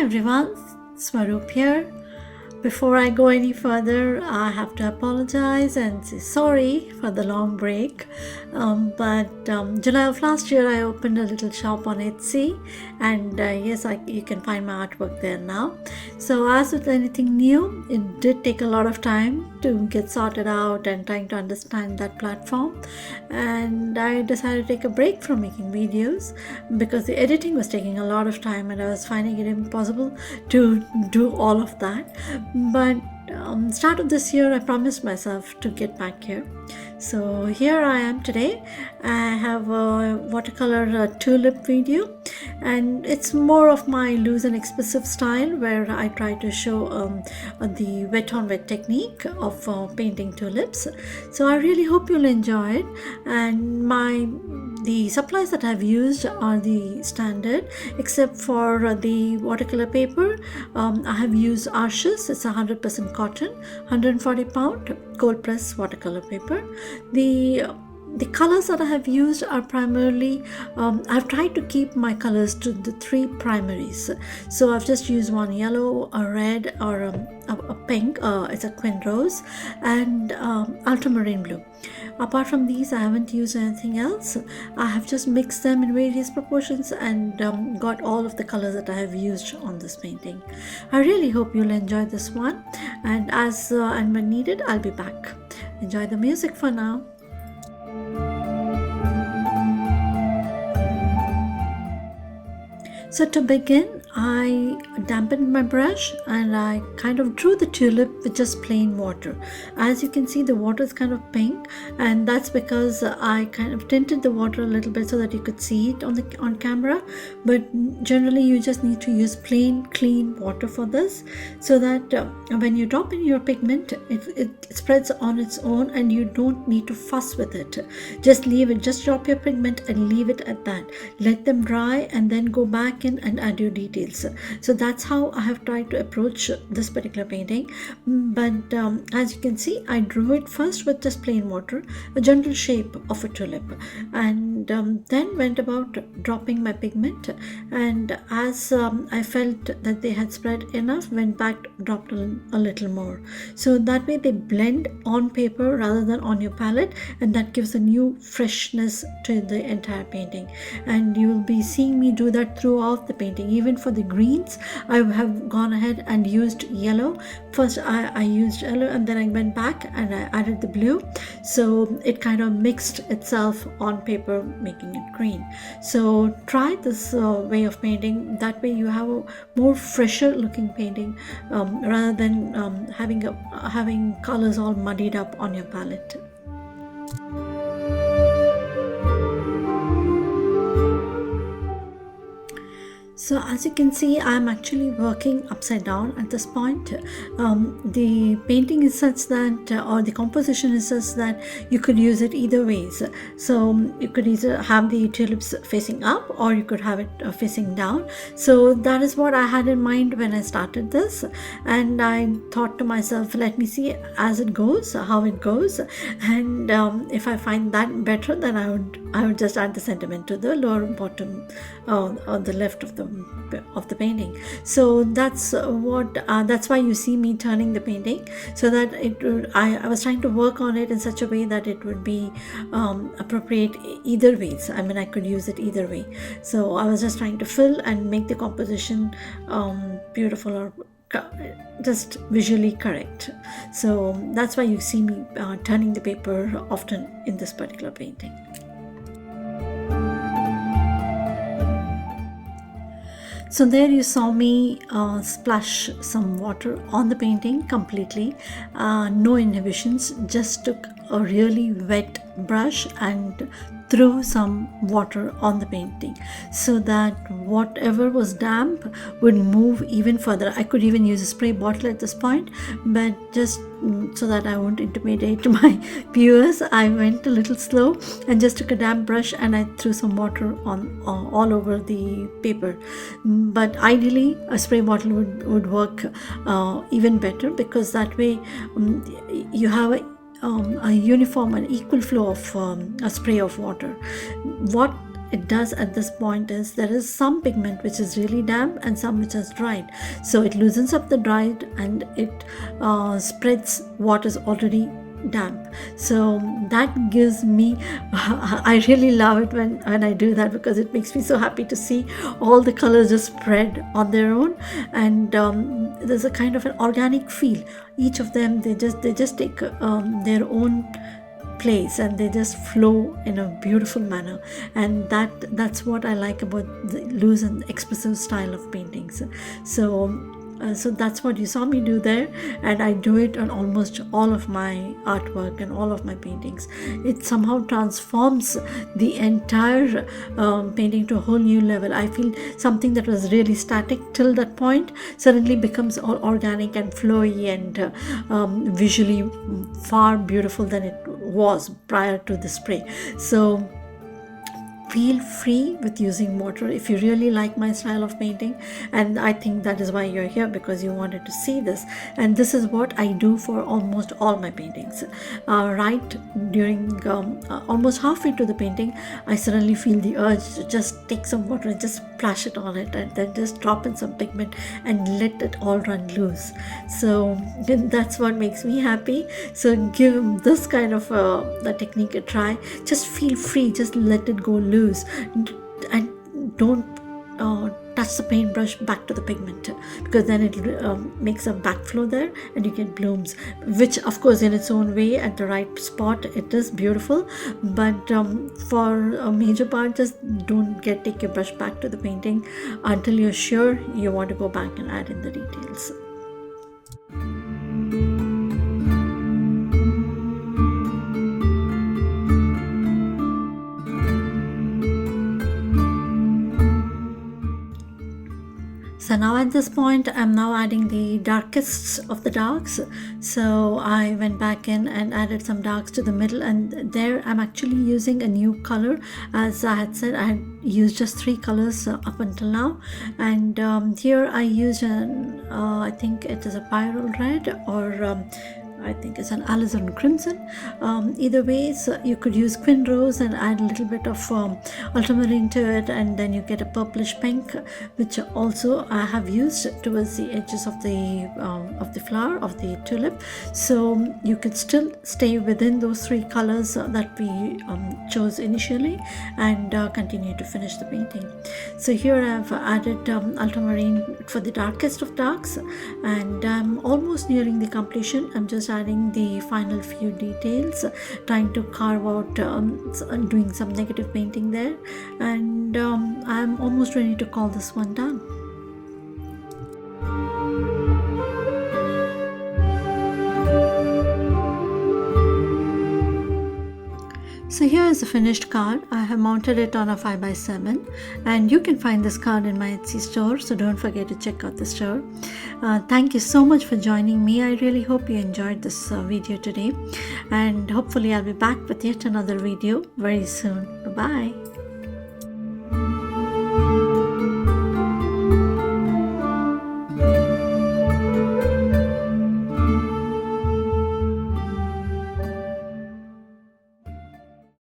everyone, Swaroop here. Before I go any further, I have to apologize and say sorry for the long break. But July of last year, I opened a little shop on Etsy, and yes, you can find my artwork there now. So as with anything new, it did take a lot of time to get sorted out and trying to understand that platform. And I decided to take a break from making videos because the editing was taking a lot of time and I was finding it impossible to do all of that. But start of this year, I promised myself to get back here. So here I am today. I have a watercolor tulip video, and it's more of my loose and expressive style where I try to show the wet on wet technique of painting tulips. So I really hope you'll enjoy it. And the supplies that I've used are the standard, except for the watercolor paper. I have used Arches. It's 100% cotton, 140 pound cold press watercolor paper. The colors that I have used are primarily, I've tried to keep my colors to the three primaries. So I've just used one yellow, a red, or a pink, it's a quin rose, and ultramarine blue. Apart from these, I haven't used anything else. I have just mixed them in various proportions and got all of the colors that I have used on this painting. I really hope you'll enjoy this one, and as and when needed, I'll be back. Enjoy the music for now. So to begin, I dampened my brush and I kind of drew the tulip with just plain water. As you can see, the water is kind of pink, and that's because I kind of tinted the water a little bit so that you could see it on camera. But generally, you just need to use plain, clean water for this, so that when you drop in your pigment, it spreads on its own, and you don't need to fuss with it. Just leave it. Just drop your pigment and leave it at that. Let them dry, and then go back in and add your details. So that's how I have tried to approach this particular painting. But as you can see, I drew it first with just plain water, a general shape of a tulip, and then went about dropping my pigment. And as I felt that they had spread enough, went back, dropped a little more. So that way they blend on paper rather than on your palette, and that gives a new freshness to the entire painting. And you will be seeing me do that throughout the painting. Even for the greens, I have gone ahead and used yellow. First I used yellow, and then I went back and I added the blue, so it kind of mixed itself on paper, making it green. So try this way of painting. That way you have a more fresher looking painting rather than having colors all muddied up on your palette. So as you can see, I'm actually working upside down at this point. The painting is such that, or the composition is such that you could use it either ways. So you could either have the tulips facing up, or you could have it facing down. So that is what I had in mind when I started this, and I thought to myself, let me see as it goes, how it goes, and if I find that better, then I would just add the sentiment to the lower bottom or the left of the painting. So that's why you see me turning the painting, so that I was trying to work on it in such a way that it would be appropriate either ways. I mean, I could use it either way. So I was just trying to fill and make the composition beautiful, or just visually correct. So that's why you see me turning the paper often in this particular painting. So there you saw me splash some water on the painting completely, no inhibitions, just took a really wet brush and threw some water on the painting so that whatever was damp would move even further. I could even use a spray bottle at this point, but just so that I won't intimidate my viewers, I went a little slow and just took a damp brush and I threw some water on all over the paper. But ideally a spray bottle would work even better, because that way you have a uniform and equal flow of a spray of water. What it does at this point is there is some pigment which is really damp and some which is dried. So it loosens up the dried and it spreads what is already damp. So that gives me I really love it when I do that, because it makes me so happy to see all the colors just spread on their own, and there's a kind of an organic feel. Each of them, they just take their own place and they just flow in a beautiful manner, and that's what I like about the loose and expressive style of paintings. So that's what you saw me do there, and I do it on almost all of my artwork and all of my paintings. It somehow transforms the entire painting to a whole new level. I feel something that was really static till that point suddenly becomes all organic and flowy and visually far beautiful than it was prior to the spray. So feel free with using mortar if you really like my style of painting, and I think that is why you're here, because you wanted to see this. And this is what I do for almost all my paintings. Right during almost halfway to the painting, I suddenly feel the urge to just take some water and just splash it on it, and then just drop in some pigment and let it all run loose. So that's what makes me happy. So give this kind of the technique a try. Just feel free, just let it go loose, and don't touch the paintbrush back to the pigment, because then it makes a backflow there and you get blooms, which of course in its own way at the right spot it is beautiful. But for a major part, just don't take your brush back to the painting until you're sure you want to go back and add in the details. So now at this point, I'm now adding the darkest of the darks. So I went back in and added some darks to the middle, and there I'm actually using a new color. As I had said, I had used just 3 colors up until now, and here I use I think it is a pyrrole red, or I think it's an alizarin crimson. Either way, so you could use quin rose and add a little bit of ultramarine to it, and then you get a purplish pink, which also I have used towards the edges of the flower of the tulip. So you could still stay within those 3 colors that we chose initially, and continue to finish the painting. So here I've added ultramarine for the darkest of darks, and I'm almost nearing the completion. I'm just adding the final few details, trying to carve out, doing some negative painting there, and I'm almost ready to call this one done. So here is a finished card. I have mounted it on a 5x7, and you can find this card in my Etsy store, so don't forget to check out the store. Thank you so much for joining me. I really hope you enjoyed this video today, and hopefully I'll be back with yet another video very soon. Bye-bye.